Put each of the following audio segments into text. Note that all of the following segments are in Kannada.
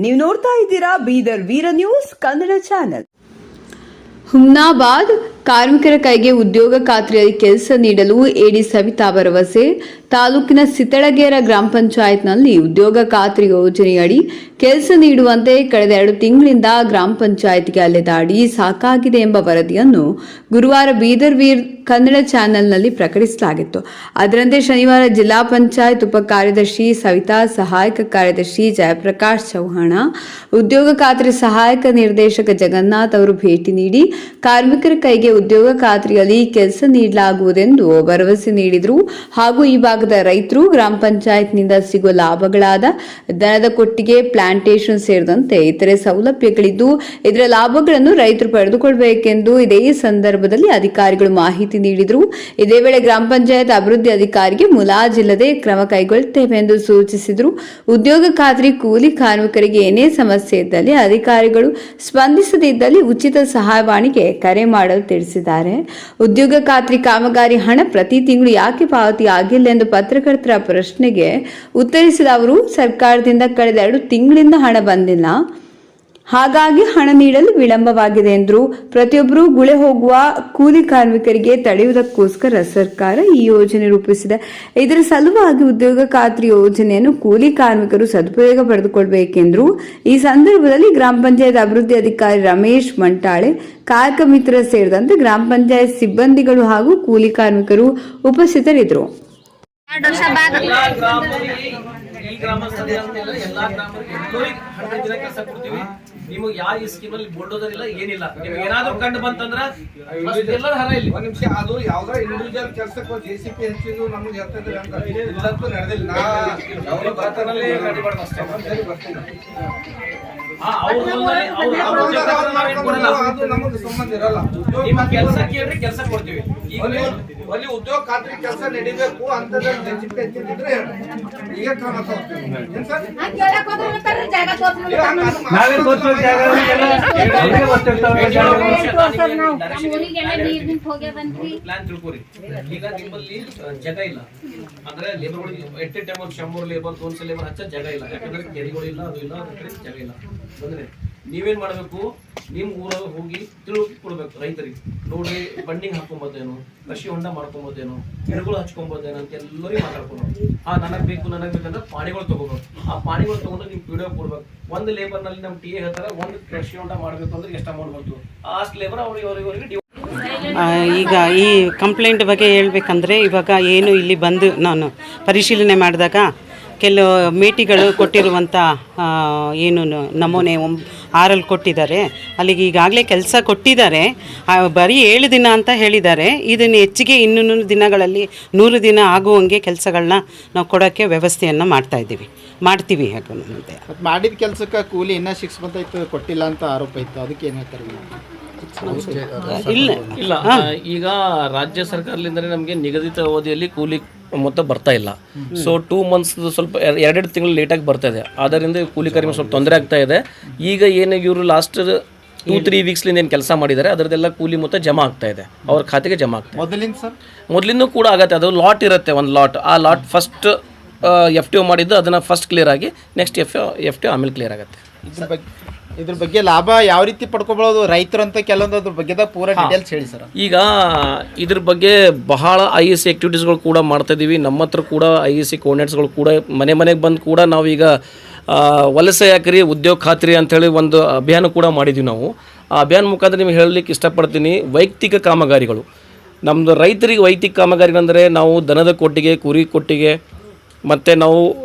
ನೀವು ನೋಡ್ತಾ ಇದ್ದೀರಾ ಬೀದರ್ ವೀರ ನ್ಯೂಸ್ ಕನ್ನಡ ಚಾನೆಲ್. ಹುಮ್ನಾಬಾದ್ ಕಾರ್ಮಿಕರ ಕೈಗೆ ಉದ್ಯೋಗ ಖಾತ್ರಿಯಲ್ಲಿ ಕೆಲಸ ನೀಡಲು ಎಡಿ ಸವಿತಾ ಭರವಸೆ. ತಾಲೂಕಿನ ಸಿತಳಗೇರ ಗ್ರಾಮ ಪಂಚಾಯತ್ನಲ್ಲಿ ಉದ್ಯೋಗ ಖಾತ್ರಿ ಯೋಜನೆಯಡಿ ಕೆಲಸ ನೀಡುವಂತೆ ಕಳೆದ 2 ತಿಂಗಳಿಂದ ಗ್ರಾಮ ಪಂಚಾಯತ್ಗೆ ಅಲೆದಾಡಿ ಸಾಕಾಗಿದೆ ಎಂಬ ವರದಿಯನ್ನು ಗುರುವಾರ ಬೀದರ್ ವೀರ್ ಕನ್ನಡ ಚಾನೆಲ್ನಲ್ಲಿ ಪ್ರಕಟಿಸಲಾಗಿತ್ತು. ಅದರಂತೆ ಶನಿವಾರ ಜಿಲ್ಲಾ ಪಂಚಾಯತ್ ಉಪ ಕಾರ್ಯದರ್ಶಿ ಸವಿತಾ, ಸಹಾಯಕ ಕಾರ್ಯದರ್ಶಿ ಜಯಪ್ರಕಾಶ್ ಚೌಹಾಣ, ಉದ್ಯೋಗ ಖಾತ್ರಿ ಸಹಾಯಕ ನಿರ್ದೇಶಕ ಜಗನ್ನಾಥ್ ಅವರು ಭೇಟಿ ನೀಡಿ ಕಾರ್ಮಿಕರ ಕೈಗೆ ಉದ್ಯೋಗ ಖಾತ್ರಿಯಲ್ಲಿ ಕೆಲಸ ನೀಡಲಾಗುವುದೆಂದು ಭರವಸೆ ನೀಡಿದರು. ಹಾಗೂ ಈ ಭಾಗದ ರೈತರು ಗ್ರಾಮ ಪಂಚಾಯತ್ನಿಂದ ಸಿಗುವ ಲಾಭಗಳಾದ ದನದ ಕೊಟ್ಟಿಗೆ, ಪ್ಲಾಂಟೇಶನ್ ಸೇರಿದಂತೆ ಇತರೆ ಸೌಲಭ್ಯಗಳಿದ್ದು ಇದರ ಲಾಭಗಳನ್ನು ರೈತರು ಪಡೆದುಕೊಳ್ಳಬೇಕೆಂದು ಇದೇ ಸಂದರ್ಭದಲ್ಲಿ ಅಧಿಕಾರಿಗಳು ಮಾಹಿತಿ ನೀಡಿದರು. ಇದೇ ವೇಳೆ ಗ್ರಾಮ ಪಂಚಾಯತ್ ಅಭಿವೃದ್ಧಿ ಅಧಿಕಾರಿಗೆ ಮುಲಾಜಿಲ್ಲದೆ ಕ್ರಮ ಕೈಗೊಳ್ಳುತ್ತೇವೆ ಎಂದು ಸೂಚಿಸಿದರು. ಉದ್ಯೋಗ ಖಾತ್ರಿ ಕೂಲಿ ಕಾರ್ಮಿಕರಿಗೆ ಏನೇ ಸಮಸ್ಯೆ ಇದ್ದಲ್ಲಿ ಅಧಿಕಾರಿಗಳು ಸ್ಪಂದಿಸದಿದ್ದಲ್ಲಿ ಉಚಿತ ಸಹಾಯವಾಣಿಗೆ ಕರೆ ಮಾಡಲು ತಿಳಿಸಿದ್ದಾರೆ. ಉದ್ಯೋಗ ಖಾತ್ರಿ ಕಾಮಗಾರಿ ಹಣ ಪ್ರತಿ ತಿಂಗಳು ಯಾಕೆ ಪಾವತಿ ಆಗಿಲ್ಲ ಎಂದು ಪತ್ರಕರ್ತರ ಪ್ರಶ್ನೆಗೆ ಉತ್ತರಿಸಿದ ಅವರು, ಸರ್ಕಾರದಿಂದ ಕಳೆದ 2 ತಿಂಗಳಿಂದ ಹಣ ಬಂದಿಲ್ಲ, ಹಾಗಾಗಿ ಹಣ ನೀಡಲು ವಿಳಂಬವಾಗಿದೆ ಎಂದರು. ಪ್ರತಿಯೊಬ್ಬರೂ ಗುಳೆ ಹೋಗುವ ಕೂಲಿ ಕಾರ್ಮಿಕರಿಗೆ ತಡೆಯುವುದಕ್ಕೋಸ್ಕರ ಸರ್ಕಾರ ಈ ಯೋಜನೆ ರೂಪಿಸಿದೆ. ಇದರ ಸಲುವಾಗಿ ಉದ್ಯೋಗ ಖಾತ್ರಿ ಯೋಜನೆಯನ್ನು ಕೂಲಿ ಕಾರ್ಮಿಕರು ಸದುಪಯೋಗ ಪಡೆದುಕೊಳ್ಳಬೇಕೆಂದರು. ಈ ಸಂದರ್ಭದಲ್ಲಿ ಗ್ರಾಮ ಪಂಚಾಯತ್ ಅಭಿವೃದ್ಧಿ ಅಧಿಕಾರಿ ರಮೇಶ್ ಮಂಟಾಳೆ, ಕಾಯಕ ಮಿತ್ರ ಸೇರಿದಂತೆ ಗ್ರಾಮ ಪಂಚಾಯತ್ ಸಿಬ್ಬಂದಿಗಳು ಹಾಗೂ ಕೂಲಿ ಕಾರ್ಮಿಕರು ಉಪಸ್ಥಿತರಿದ್ದರು. ನಿಮಗೆ ಯಾವ ಸ್ಕೀಮ್ ಅಲ್ಲಿ ಬೋಲ್ಡೋದರ್ ಇಲ್ಲ, ಏನಿಲ್ಲ. ನಿಮ್ಗೆ ಏನಾದ್ರೂ ಕಂಡು ಬಂತಂದ್ರ ಎಲ್ಲರ ಹರ ಇಲ್ಲಿ ಒಂದ್ ನಿಮಿಷ ಅದು ಯಾವ್ದೋ ಇಂಡಿವಿಜುವಲ್ ಕೆಲಸಕ್ಕೆ ಜೆಸಿಪಿ ಹೆಚ್ಚಿದ್ದು ನಮ್ಗೆ ಹೇಳ್ತಿದ್ರೆ ಅಂತ ಇಲ್ಲಂತೂ ನಡೆದಿಲ್ಲ. ಅವರು ಬರ್ತಾರಲ್ಲಿ ಗಾಡಿ ಮಾಡೋದು ಅಷ್ಟೇ. ಅದು ನಮಗೆ ಸಂಬಂಧ ಇರಲ್ಲ. ನಿಮ್ಮ ಕೆಲಸ ಕೇಳ್ರಿ, ಕೆಲಸ ಕೊಡ್ತೀವಿ. ಈಗ ಅಲ್ಲಿ ಉದ್ಯೋಗ ಖಾತ್ರಿ ಕೆಲಸ ನಡಿಬೇಕು ಅಂತ ಜೆಸಿಪಿ ಹೆಚ್ಚಿದ್ರೆ ಈಗ ಕ್ರಮ ತಗೋತೀವಿ. ಪ್ಲಾನ್ ತಿಳ್ಕೊರಿ. ಈಗ ನಿಮ್ಮಲ್ಲಿ ಜಾಗ ಇಲ್ಲ ಅಂದ್ರೆ ಲೇಬರ್ಗಳಿಗೆ 8 ಟೈಮ್ 100 ಲೇಬರ್ 200 ಲೇಬರ್ ಹಚ್ಚ ಜಾಗ ಇಲ್ಲ. ಯಾಕಂದ್ರೆ ಕೆರೆಗಳು ಇಲ್ಲ, ಅದು ಇಲ್ಲ, ಜಾಗ ಇಲ್ಲ. ಬಂದ್ರೆ ನೀವೇನ್ ಮಾಡ್ಬೇಕು, ನಿಮ್ ಊರಾಗ ಹೋಗಿ ತಿಳ್ಕೊಡ್ಬೇಕು ರೈತರಿಗೆ. ನೋಡ್ರಿ, ಬಂಡಿಂಗ್ ಹಾಕೊಂಬೋದೇನು, ಕೃಷಿ ಹೊಂಡ ಮಾಡ್ಕೊಬೋದೇನು, ಗಿಡಗಳು ಹಚ್ಕೊಬೋದೇನು ಅಂತ ಎಲ್ಲರಿಗೂ ಮಾತಾಡ್ಕೊಂಡು, ನನಗ್ ಬೇಕಂದ್ರೆ ಪಾಣಿಗಳು ತಗೋಬೇಕು. ಆ ಪಾಣಿಗಳು ತಗೊಂಡು ನಿಮ್ ವಿಡಿಯೋ ಕೊಡ್ಬೇಕು. ಒಂದು ಲೇಬರ್ ನಲ್ಲಿ ನಮ್ ಟಿ ಎ ಹೇಳ್ತಾರೆ, ಒಂದು ಕೃಷಿ ಹೊಂಡ ಮಾಡ್ಬೇಕು ಅಂದ್ರೆ ಎಷ್ಟು ಅಮೌಂಟ್ ಬಂತು, ಅಷ್ಟು ಲೇಬರ್ ಅವ್ರಿಗೆ ಈಗ ಈ ಕಂಪ್ಲೇಂಟ್ ಬಗ್ಗೆ ಹೇಳ್ಬೇಕಂದ್ರೆ, ಇವಾಗ ಏನು ಇಲ್ಲಿ ಬಂದು ನಾನು ಪರಿಶೀಲನೆ ಮಾಡಿದಾಗ ಕೆಲವು ಮೇಟಿಗಳು ಕೊಟ್ಟಿರುವಂಥ ಏನು ನಮೂನೆ 6 ಕೊಟ್ಟಿದ್ದಾರೆ. ಅಲ್ಲಿಗೆ ಈಗಾಗಲೇ ಕೆಲಸ ಕೊಟ್ಟಿದ್ದಾರೆ, ಬರೀ 7 ದಿನ ಅಂತ ಹೇಳಿದ್ದಾರೆ. ಇದನ್ನು ಹೆಚ್ಚಿಗೆ ಇನ್ನೂ ದಿನಗಳಲ್ಲಿ 100 ದಿನ ಆಗುವಂಗೆ ಕೆಲಸಗಳನ್ನ ನಾವು ಕೊಡೋಕ್ಕೆ ವ್ಯವಸ್ಥೆಯನ್ನು ಮಾಡ್ತೀವಿ. ಮುಂದೆ ಮಾಡಿದ ಕೆಲಸಕ್ಕೆ ಕೂಲಿ ಇನ್ನೂ 6 ಮಂತ್ ಆಯ್ತು ಕೊಟ್ಟಿಲ್ಲ ಅಂತ ಆರೋಪ ಇತ್ತು. ಅದಕ್ಕೆ ಏನು ಹೇಳ್ತಾರೆ? ಇಲ್ಲ, ಈಗ ರಾಜ್ಯ ಸರ್ಕಾರದಿಂದ ನಮಗೆ ನಿಗದಿತ ಅವಧಿಯಲ್ಲಿ ಕೂಲಿ ಮೊತ್ತ ಬರ್ತಾ ಇಲ್ಲ. ಸೊ 2 ಮಂತ್ಸ್ ಸ್ವಲ್ಪ 2 ತಿಂಗಳು ಲೇಟಾಗಿ ಬರ್ತಾ ಇದೆ. ಆದ್ದರಿಂದ ಕೂಲಿ ಕಾರ್ಮಿಕರು ಸ್ವಲ್ಪ ತೊಂದರೆ ಆಗ್ತಾ ಇದೆ. ಈಗ ಏನು ಇವರು ಲಾಸ್ಟ್ 2-3 ವೀಕ್ಸ್ಲಿಂದ ಏನು ಕೆಲಸ ಮಾಡಿದ್ದಾರೆ ಅದರದೆಲ್ಲ ಕೂಲಿ ಮೊತ್ತ ಜಮಾ ಆಗ್ತಾ ಇದೆ, ಅವ್ರ ಖಾತೆಗೆ ಜಮಾ ಆಗ್ತಾ ಇದೆ. ಮೊದಲಿಂದ ಕೂಡ ಆಗತ್ತೆ. ಅದು ಲಾಟ್ ಇರುತ್ತೆ, ಒಂದು ಲಾಟ್. ಆ ಲಾಟ್ ಫಸ್ಟ್ FTO ಮಾಡಿದ್ದು ಅದನ್ನು ಫಸ್ಟ್ ಕ್ಲಿಯರ್ ಆಗಿ ನೆಕ್ಸ್ಟ್ FTO ಆಮೇಲೆ ಕ್ಲಿಯರ್ ಆಗುತ್ತೆ. ಇದ್ರ ಬಗ್ಗೆ ಲಾಭ ಯಾವ ರೀತಿ ಪಡ್ಕೊಬೋದು ರೈತರು ಅಂತ ಕೆಲವೊಂದು ಅದ್ರ ಬಗ್ಗೆ ಪೂರ ಡೀಟೇಲ್ಸ್ ಹೇಳಿ ಸರ್. ಈಗ ಇದ್ರ ಬಗ್ಗೆ ಬಹಳ IEC ಆ್ಯಕ್ಟಿವಿಟೀಸ್ಗಳು ಕೂಡ ಮಾಡ್ತಾ ಇದ್ದೀವಿ. ನಮ್ಮ ಹತ್ರ ಕೂಡ IEC ಕೋಆರ್ಡಿನೇಟ್ಸ್ಗಳು ಕೂಡ ಮನೆಗೆ ಬಂದು ಕೂಡ ನಾವೀಗ ವಲಸೆ ಯಾಕ್ರಿ ಉದ್ಯೋಗ ಖಾತ್ರಿ ಅಂಥೇಳಿ ಒಂದು ಅಭಿಯಾನ ಕೂಡ ಮಾಡಿದ್ದೀವಿ ನಾವು. ಆ ಅಭಿಯಾನ ಮುಖಾಂತರ ನಿಮಗೆ ಹೇಳಲಿಕ್ಕೆ ಇಷ್ಟಪಡ್ತೀನಿ, ವೈಯಕ್ತಿಕ ಕಾಮಗಾರಿಗಳು ನಮ್ಮದು ರೈತರಿಗೆ ವೈಯಕ್ತಿಕ ಕಾಮಗಾರಿಗಳಂದರೆ ನಾವು ದನದ ಕೊಟ್ಟಿಗೆ, ಕುರಿ ಕೊಟ್ಟಿಗೆ, ಮತ್ತು ನಾವು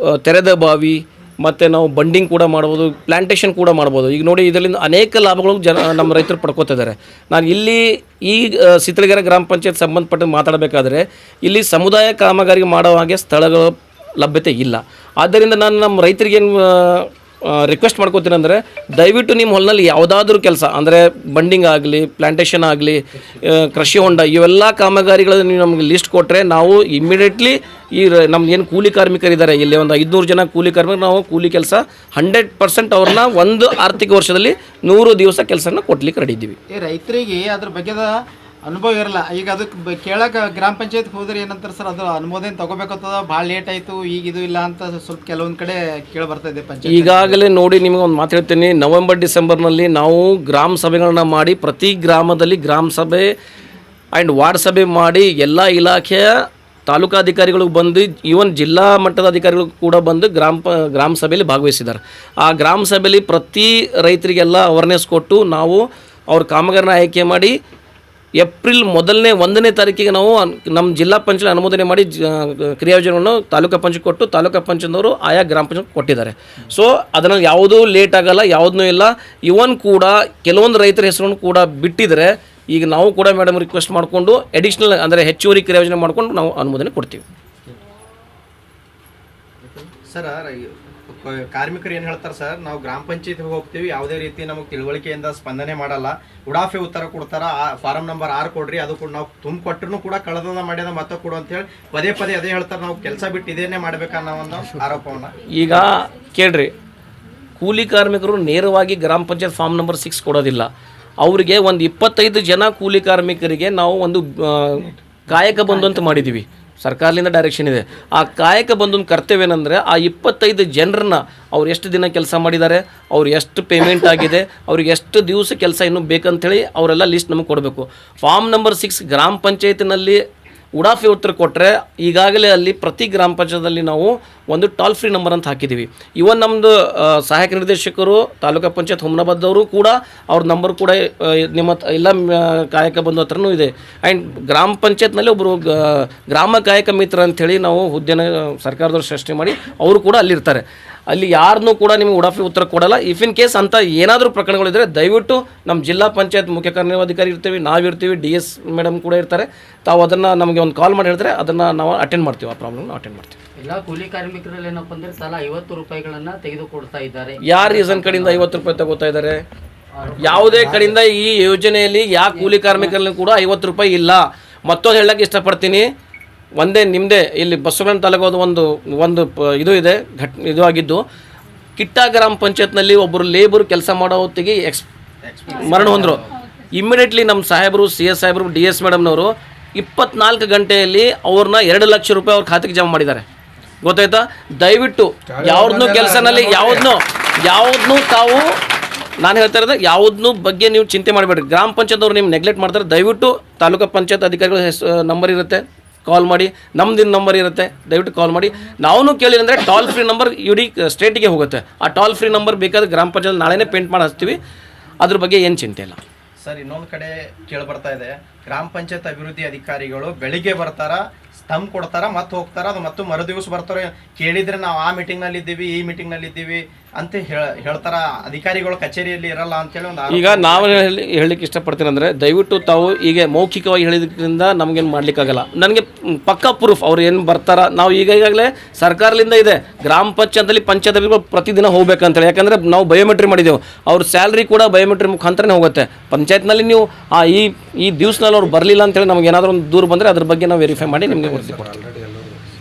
ತೆರೆದ ಬಾವಿ, ಮತ್ತು ನಾವು ಬಂಡಿಂಗ್ ಕೂಡ ಮಾಡ್ಬೋದು, ಪ್ಲಾಂಟೇಶನ್ ಕೂಡ ಮಾಡ್ಬೋದು. ಈಗ ನೋಡಿ, ಇದರಿಂದ ಅನೇಕ ಲಾಭಗಳು ನಮ್ಮ ರೈತರು ಪಡ್ಕೋತಿದ್ದಾರೆ. ನಾನು ಇಲ್ಲಿ ಈ ಸಿತಳಗೆರೆ ಗ್ರಾಮ ಪಂಚಾಯತ್ ಸಂಬಂಧಪಟ್ಟ ಮಾತಾಡಬೇಕಾದ್ರೆ ಇಲ್ಲಿ ಸಮುದಾಯ ಕಾಮಗಾರಿ ಮಾಡೋ ಹಾಗೆ ಸ್ಥಳಗಳ ಲಭ್ಯತೆ ಇಲ್ಲ. ಆದ್ದರಿಂದ ನಾನು ನಮ್ಮ ರೈತರಿಗೇನು ರಿಕ್ವೆಸ್ಟ್ ಮಾಡ್ಕೋತೀನಿ ಅಂದರೆ, ದಯವಿಟ್ಟು ನಿಮ್ಮ ಹೊಲದಲ್ಲಿ ಯಾವುದಾದ್ರೂ ಕೆಲಸ ಅಂದರೆ ಬಂಡಿಂಗ್ ಆಗಲಿ, ಪ್ಲಾಂಟೇಶನ್ ಆಗಲಿ, ಕೃಷಿ ಹೊಂಡ, ಇವೆಲ್ಲ ಕಾಮಗಾರಿಗಳನ್ನು ನೀವು ನಮಗೆ ಲಿಸ್ಟ್ ಕೊಟ್ಟರೆ ನಾವು ಇಮ್ಮಿಡಿಯೇಟ್ಲಿ ಈ ನಮ್ದು ಏನು ಕೂಲಿ ಕಾರ್ಮಿಕರಿದ್ದಾರೆ ಇಲ್ಲಿ ಒಂದು 500 ಜನ ಕೂಲಿ ಕಾರ್ಮಿಕರು, ನಾವು ಕೂಲಿ ಕೆಲಸ 100% ಅವ್ರನ್ನ ಒಂದು ಆರ್ಥಿಕ ವರ್ಷದಲ್ಲಿ 100 ದಿವಸ ಕೆಲಸನ ಕೊಡ್ಲಿಕ್ಕೆ ರೆಡಿ ಇದ್ದೀವಿ. ರೈತರಿಗೆ ಅದ್ರ ಬಗ್ಗೆ ಅನುಭವ ಇರಲ್ಲ. ಈಗ ಅದಕ್ಕೆ ಕೇಳಕ್ಕೆ ಗ್ರಾಮ ಪಂಚಾಯತ್ ಹೋದ್ರೆ ಏನಂತಾರೆ ಸರ್, ಅದು ಅನುಮೋದನೆ ತಗೋಬೇಕತ್ತದ, ಭಾಳ ಲೇಟ್ ಆಯಿತು, ಈಗ ಇದು ಇಲ್ಲ ಅಂತ ಸ್ವಲ್ಪ ಕೆಲವೊಂದು ಕಡೆ ಕೇಳಿ ಬರ್ತಾ ಇದೆ ಪಂಚಾಯತ್. ಈಗಾಗಲೇ ನೋಡಿ ನಿಮಗೆ ಒಂದು ಮಾತು ಹೇಳ್ತೀನಿ, ನವೆಂಬರ್ ಡಿಸೆಂಬರ್ನಲ್ಲಿ ನಾವು ಗ್ರಾಮ ಸಭೆಗಳನ್ನ ಮಾಡಿ ಪ್ರತಿ ಗ್ರಾಮದಲ್ಲಿ ಗ್ರಾಮ ಸಭೆ ಆ್ಯಂಡ್ ವಾರ್ಡ್ ಸಭೆ ಮಾಡಿ ಎಲ್ಲ ಇಲಾಖೆಯ ತಾಲೂಕಾಧಿಕಾರಿಗಳು ಬಂದು ಈವನ್ ಜಿಲ್ಲಾ ಮಟ್ಟದ ಅಧಿಕಾರಿಗಳು ಕೂಡ ಬಂದು ಗ್ರಾಮ ಸಭೆಯಲ್ಲಿ ಭಾಗವಹಿಸಿದ್ದಾರೆ. ಆ ಗ್ರಾಮ ಸಭೆಯಲ್ಲಿ ಪ್ರತಿ ರೈತರಿಗೆಲ್ಲ ಅವೇರ್ನೆಸ್ ಕೊಟ್ಟು ನಾವು ಅವ್ರ ಕಾಮಗಾರನ ಆಯ್ಕೆ ಮಾಡಿ ಏಪ್ರಿಲ್ 1ನೇ ತಾರೀಕಿಗೆ ನಾವು ನಮ್ಮ ಜಿಲ್ಲಾ ಪಂಚಾಯತ್ ಅನುಮೋದನೆ ಮಾಡಿ ಕ್ರಿಯಾಯೋಜನೆಯನ್ನು ತಾಲೂಕು ಪಂಚಾಯತ್ ಕೊಟ್ಟು ತಾಲೂಕು ಪಂಚಾಯತ್ನವರು ಆಯಾ ಗ್ರಾಮ ಪಂಚಾಯತ್ ಕೊಟ್ಟಿದ್ದಾರೆ. ಸೊ ಅದನ್ನು ಯಾವುದೂ ಲೇಟ್ ಆಗಲ್ಲ, ಯಾವುದೂ ಇಲ್ಲ. ಇವನ್ ಕೂಡ ಕೆಲವೊಂದು ರೈತರ ಹೆಸರನ್ನು ಕೂಡ ಬಿಟ್ಟಿದ್ದಾರೆ. ಈಗ ನಾವು ಕೂಡ ಮೇಡಮ್ ರಿಕ್ವೆಸ್ಟ್ ಮಾಡಿಕೊಂಡು ಅಡಿಷ್ನಲ್ ಅಂದರೆ ಹೆಚ್ಚುವರಿ ಕ್ರಿಯಾಯೋಜನೆ ಮಾಡಿಕೊಂಡು ನಾವು ಅನುಮೋದನೆ ಕೊಡ್ತೀವಿ. ಸರ್ ಕಾರ್ಮಿಕರು ಏನು ಹೇಳ್ತಾರೆ ಸರ್, ನಾವು ಗ್ರಾಮ ಪಂಚಾಯತ್ಗೆ ಹೋಗ್ತೀವಿ, ಯಾವುದೇ ರೀತಿ ನಮಗೆ ತಿಳುವಳಿಕೆಯಿಂದ ಸ್ಪಂದನೆ ಮಾಡಲ್ಲ, ಉಡಾಫೆ ಉತ್ತರ ಕೊಡ್ತಾರ, ಫಾರಂ ನಂಬರ್ 6 ಕೊಡ್ರಿ, ಅದು ಕೂಡ ನಾವು ಕೊಟ್ಟರು ಕೂಡ ಕಳೆದ ಮಾಡ್ಯದ ಮತ್ತೆ ಕೊಡು ಅಂತೇಳಿ ಪದೇ ಪದೇ ಅದೇ ಹೇಳ್ತಾರೆ. ನಾವು ಕೆಲಸ ಬಿಟ್ಟು ಇದೇನೇ ಮಾಡ್ಬೇಕನ್ನೋ ಒಂದು ಆರೋಪವನ್ನು ಈಗ ಕೇಳ್ರಿ, ಕೂಲಿ ಕಾರ್ಮಿಕರು ನೇರವಾಗಿ ಗ್ರಾಮ ಪಂಚಾಯತ್ ಫಾರ್ಮ್ ನಂಬರ್ 6 ಕೊಡೋದಿಲ್ಲ. ಅವರಿಗೆ ಒಂದು 25 ಜನ ಕೂಲಿ ಕಾರ್ಮಿಕರಿಗೆ ನಾವು ಒಂದು ಕಾಯಕ ಬಂಧು ಅಂತ ಮಾಡಿದ್ದೀವಿ, ಸರ್ಕಾರದಿಂದ ಡೈರೆಕ್ಷನ್ ಇದೆ. ಆ ಕಾಯಕ ಬಂಧುನ ಕರ್ತವ್ಯ ಏನಂದರೆ ಆ 25 ಜನರನ್ನ ಅವ್ರು ಎಷ್ಟು ದಿನ ಕೆಲಸ ಮಾಡಿದ್ದಾರೆ, ಅವ್ರು ಎಷ್ಟು ಪೇಮೆಂಟ್ ಆಗಿದೆ, ಅವ್ರಿಗೆ ಎಷ್ಟು ದಿವಸ ಕೆಲಸ ಇನ್ನೂ ಬೇಕಂತೇಳಿ ಅವರೆಲ್ಲ ಲಿಸ್ಟ್ ನಮಗೆ ಕೊಡಬೇಕು. ಫಾರ್ಮ್ ನಂಬರ್ 6 ಗ್ರಾಮ ಪಂಚಾಯತಿನಲ್ಲಿ ಉಡಾಫೆ ಉತ್ತರ ಕೊಟ್ಟರೆ ಈಗಾಗಲೇ ಅಲ್ಲಿ ಪ್ರತಿ ಗ್ರಾಮ ಪಂಚಾಯತಲ್ಲಿ ನಾವು ಒಂದು ಟೋಲ್ ಫ್ರೀ ನಂಬರ್ ಅಂತ ಹಾಕಿದ್ದೀವಿ. ಇವನ್ ನಮ್ಮದು ಸಹಾಯಕ ನಿರ್ದೇಶಕರು ತಾಲೂಕು ಪಂಚಾಯತ್ ಹುಮ್ನಾಬಾದ್ದವರು ಕೂಡ ಅವ್ರ ನಂಬರ್ ಕೂಡ ನಿಮ್ಮ ಎಲ್ಲ ಕಾಯಕ ಬಂಧು ಹತ್ರನೂ ಇದೆ. ಆ್ಯಂಡ್ ಗ್ರಾಮ ಪಂಚಾಯತ್ನಲ್ಲಿ ಒಬ್ಬರು ಗ್ರಾಮ ಕಾಯಕ ಮಿತ್ರ ಅಂಥೇಳಿ ನಾವು ಹುದ್ದೆನ ಸರ್ಕಾರದವ್ರು ಸೃಷ್ಟಿ ಮಾಡಿ ಅವರು ಕೂಡ ಅಲ್ಲಿರ್ತಾರೆ. ಅಲ್ಲಿ ಯಾರನ್ನೂ ಕೂಡ ನಿಮಗೆ ಉಡಾಫೆ ಉತ್ತರ ಕೊಡಲ್ಲ. ಇಫ್ ಇನ್ ಕೇಸ್ ಅಂತ ಏನಾದರೂ ಪ್ರಕರಣಗಳಿದ್ದರೆ ದಯವಿಟ್ಟು ನಮ್ಮ ಜಿಲ್ಲಾ ಪಂಚಾಯತ್ ಮುಖ್ಯ ಕಾರ್ಯನಿರ್ವಹಣಾಧಿಕಾರಿ ಇರ್ತೀವಿ, ನಾವಿರ್ತೀವಿ, DS ಮೇಡಮ್ ಕೂಡ ಇರ್ತಾರೆ. ತಾವು ಅದನ್ನು ನಮಗೆ ಒಂದು ಕಾಲ್ ಮಾಡಿ ಹೇಳಿದ್ರೆ ಅದನ್ನು ನಾವು ಅಟೆಂಡ್ ಮಾಡ್ತೀವಿ, ಆ ಪ್ರಾಬ್ಲಮ್ನ ಅಟೆಂಡ್ ಮಾಡ್ತೀವಿ. ಎಲ್ಲ ಕೂಲಿ ಕಾರ್ಮಿಕರಲ್ಲಿ ಏನಪ್ಪ ಅಂದ್ರೆ ತಲಾ 50 ರೂಪಾಯಿಗಳನ್ನು ತೆಗೆದುಕೊಡ್ತಾ ಇದ್ದಾರೆ. ಯಾರ ರೀಸನ್ ಕಡೆಯಿಂದ 50 ರೂಪಾಯಿ ತಗೋತಾ ಇದ್ದಾರೆ? ಯಾವುದೇ ಕಡೆಯಿಂದ ಈ ಯೋಜನೆಯಲ್ಲಿ ಯಾವ ಕೂಲಿ ಕಾರ್ಮಿಕರಲ್ಲಿ ಕೂಡ 50 ರೂಪಾಯಿ ಇಲ್ಲ. ಮತ್ತೊಂದು ಹೇಳಕ್ಕೆ ಇಷ್ಟಪಡ್ತೀನಿ, ಒಂದೇ ನಿಮ್ಮದೇ ಇಲ್ಲಿ ಬಸವಣ್ಣ ತಾಲೂಕು ಒಂದು ಇದು ಇದೆ ಇದು ಆಗಿದ್ದು, ಕಿಟ್ಟ ಗ್ರಾಮ ಪಂಚಾಯತ್ನಲ್ಲಿ ಒಬ್ಬರು ಲೇಬರ್ ಕೆಲಸ ಮಾಡೋ ಹೊತ್ತಿಗೆ ಮರಣ ಹೊಂದರು. ಇಮ್ಮಿಡಿಯೇಟ್ಲಿ ನಮ್ಮ ಸಾಹೇಬರು CS ಸಾಹೇಬರು DS ಮೇಡಮ್ನವರು 24 ಗಂಟೆಯಲ್ಲಿ ಅವ್ರನ್ನ 2 ಲಕ್ಷ ರೂಪಾಯಿ ಅವ್ರ ಖಾತೆಗೆ ಜಮಾ ಮಾಡಿದ್ದಾರೆ. ಗೊತ್ತಾಯ್ತಾ? ದಯವಿಟ್ಟು ಯಾವ್ದನ್ನೂ ಕೆಲಸನಲ್ಲಿ ಯಾವುದನ್ನೂ ತಾವು ನಾನು ಹೇಳ್ತಾ ಇರೋದು ಯಾವುದನ್ನೂ ಬಗ್ಗೆ ನೀವು ಚಿಂತೆ ಮಾಡಬೇಡ್ರಿ. ಗ್ರಾಮ ಪಂಚಾಯತ್ ಅವ್ರು ನೀವು ನೆಗ್ಲೆಕ್ಟ್ ಮಾಡ್ತಾರೆ. ದಯವಿಟ್ಟು ತಾಲೂಕು ಪಂಚಾಯತ್ ಅಧಿಕಾರಿಗಳ ನಂಬರ್ ಇರುತ್ತೆ, ಕಾಲ್ ಮಾಡಿ. ನಮ್ಮದಿನ ನಂಬರ್ ಇರುತ್ತೆ, ದಯವಿಟ್ಟು ಕಾಲ್ ಮಾಡಿ. ನಾವು ಕೇಳಿದ್ರೆ ಟೋಲ್ ಫ್ರೀ ನಂಬರ್ ಇಡೀ ಸ್ಟೇಟಿಗೆ ಹೋಗುತ್ತೆ. ಆ ಟೋಲ್ ಫ್ರೀ ನಂಬರ್ ಬೇಕಾದ್ರೆ ಗ್ರಾಮ ಪಂಚಾಯತ್ ನಾಳೆನೇ ಪೇಂಟ್ ಮಾಡಿ ಹಚ್ತೀವಿ, ಅದ್ರ ಬಗ್ಗೆ ಏನು ಚಿಂತೆ ಇಲ್ಲ. ಸರ್ ಇನ್ನೊಂದು ಕಡೆ ಕೇಳಿ ಬರ್ತಾ ಇದೆ, ಗ್ರಾಮ ಪಂಚಾಯತ್ ಅಭಿವೃದ್ಧಿ ಅಧಿಕಾರಿಗಳು ಬೆಳಿಗ್ಗೆ ಬರ್ತಾರ, ಸ್ತಂಭ ಕೊಡ್ತಾರ, ಮತ್ತೆ ಹೋಗ್ತಾರ, ಅದು ಮತ್ತು ಮರು ದಿವಸ ಬರ್ತಾರೆ. ಕೇಳಿದ್ರೆ ನಾವು ಆ ಮೀಟಿಂಗ್ನಲ್ಲಿ ಇದ್ದೀವಿ, ಈ ಮೀಟಿಂಗ್ನಲ್ಲಿ ಇದ್ದೀವಿ ಅಂತ ಹೇಳ್ತಾರ. ಅಧಿಕಾರಿಗಳು ಕಚೇರಿಯಲ್ಲಿ ಇರಲ್ಲ ಅಂತೇಳಿ ಒಂದು ಈಗ ನಾವು ಹೇಳಲಿಕ್ಕೆ ಇಷ್ಟಪಡ್ತೀನಿ ಅಂದರೆ ದಯವಿಟ್ಟು ತಾವು ಈಗ ಮೌಖಿಕವಾಗಿ ಹೇಳಿದ್ರಿಂದ ನಮಗೇನು ಮಾಡ್ಲಿಕ್ಕಾಗಲ್ಲ. ನನಗೆ ಪಕ್ಕಾ ಪ್ರೂಫ್ ಅವ್ರು ಏನು ಬರ್ತಾರ. ನಾವು ಈಗಾಗಲೇ ಸರ್ಕಾರದಿಂದ ಇದೆ, ಗ್ರಾಮ ಪಂಚಾಯತಲ್ಲಿ ಪಂಚಾಯತ್ ಪ್ರತಿದಿನ ಹೋಗ್ಬೇಕಂತೇಳಿ. ಯಾಕಂದರೆ ನಾವು ಬಯೋಮೆಟ್ರಿ ಮಾಡಿದೆವು, ಅವ್ರ ಸ್ಯಾಲ್ರಿ ಕೂಡ ಬಯೋಮೆಟ್ರಿ ಮುಖಾಂತರನೇ ಹೋಗುತ್ತೆ. ಪಂಚಾಯತ್ನಲ್ಲಿ ನೀವು ಈ ದಿವಸನಲ್ಲಿ ಅವ್ರು ಬರಲಿಲ್ಲ ಅಂತೇಳಿ ನಮ್ಗೆ ಏನಾದರೂ ಒಂದು ದೂರ ಬಂದರೆ ಅದ್ರ ಬಗ್ಗೆ ನಾವು ವೆರಿಫೈ ಮಾಡಿ ನಿಮಗೆ ಕೊಡ್ತೀವಿ.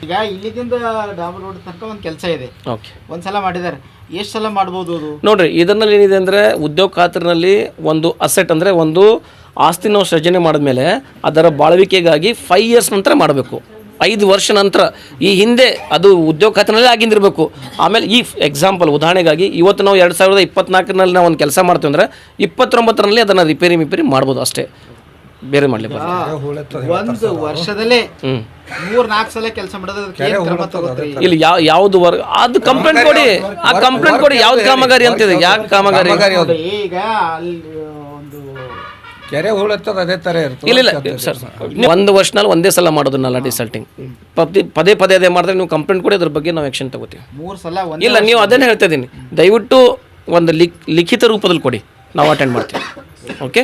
ಈಗ ಇಲ್ಲಿಂದ ಡಾಬರ್ ರೋಡ್ ತನಕ ಒಂದು ಕೆಲಸ ಇದೆ, ಓಕೆ, ಒಂದ್ಸಲ ಮಾಡಿದ್ದಾರೆ, ಎಷ್ಟು ಸಲ ಮಾಡ್ಬೋದು ಅದು? ನೋಡಿರಿ, ಇದರಲ್ಲಿ ಏನಿದೆ ಅಂದರೆ ಉದ್ಯೋಗ ಖಾತ್ರಿನಲ್ಲಿ ಒಂದು ಅಸೆಟ್ ಅಂದರೆ ಒಂದು ಆಸ್ತಿ ನಾವು ಸೃಜನೆ ಮಾಡಿದ್ಮೇಲೆ ಅದರ ಬಾಳ್ವಿಕೆಗಾಗಿ 5 ಇಯರ್ಸ್ ನಂತರ ಮಾಡಬೇಕು. 5 ವರ್ಷ ನಂತರ. ಈ ಹಿಂದೆ ಅದು ಉದ್ಯೋಗ ಖಾತ್ರಿನಲ್ಲಿ ಆಗಿಂದಿರಬೇಕು. ಆಮೇಲೆ ಈ ಎಕ್ಸಾಂಪಲ್ ಉದಾಹರಣೆಗಾಗಿ ಇವತ್ತು ನಾವು 2024ರಲ್ಲಿ ನಾವು ಒಂದು ಕೆಲಸ ಮಾಡ್ತೀವಿ ಅಂದರೆ 29ರಲ್ಲಿ ಅದನ್ನು ರಿಪೇರಿ ಮಾಡ್ಬೋದು ಅಷ್ಟೇ, ಬೇರೆ ಮಾಡಲಿಕ್ಕೆ ಒಂದು ವರ್ಷದಲ್ಲೇ 3-4 ಸಲ ಕೆಲಸ ಮಾಡೋದು ಇಲ್ಲಿ ಯಾವ್ದು ವರ್ಗ ಅದು ಕಂಪ್ಲೇಂಟ್ ಕೊಡಿ. ಆ ಕಂಪ್ಲೇಂಟ್ ಕೊಡಿ, ಯಾವ್ದು ಕಾಮಗಾರಿ ಅಂತಿದೆ, ಯಾವ ಕಾಮಗಾರಿ. ಈಗ ಅಲ್ಲಿ ಒಂದು ಕೆರೆ ಹೂಳತ್ತದ ಅದೇ ತರ ಇರ್ತದೆ. ಇಲ್ಲ ಸರ್, 1 ವರ್ಷನಲ್ಲಿ ಒಂದೇ ಸಲ ಮಾಡೋದನ್ನಲ್ಲ ಡಿಸಲ್ಟಿಂಗ್. ಪದೇ ಅದೇ ಮಾಡಿದ್ರೆ ನೀವು ಕಂಪ್ಲೇಂಟ್ ಕೊಡಿ, ಅದ್ರ ಬಗ್ಗೆ ನಾವು ಆ್ಯಕ್ಷನ್ ತಗೋತೀವಿ. 3 ಸಲ ಇಲ್ಲ, ನೀವು ಅದನ್ನೇ ಹೇಳ್ತಾ ಇದ್ದೀನಿ, ದಯವಿಟ್ಟು ಒಂದು ಲಿಖಿತ ರೂಪದಲ್ಲಿ ಕೊಡಿ, ನಾವು ಅಟೆಂಡ್ ಮಾಡ್ತೀವಿ. ಓಕೆ.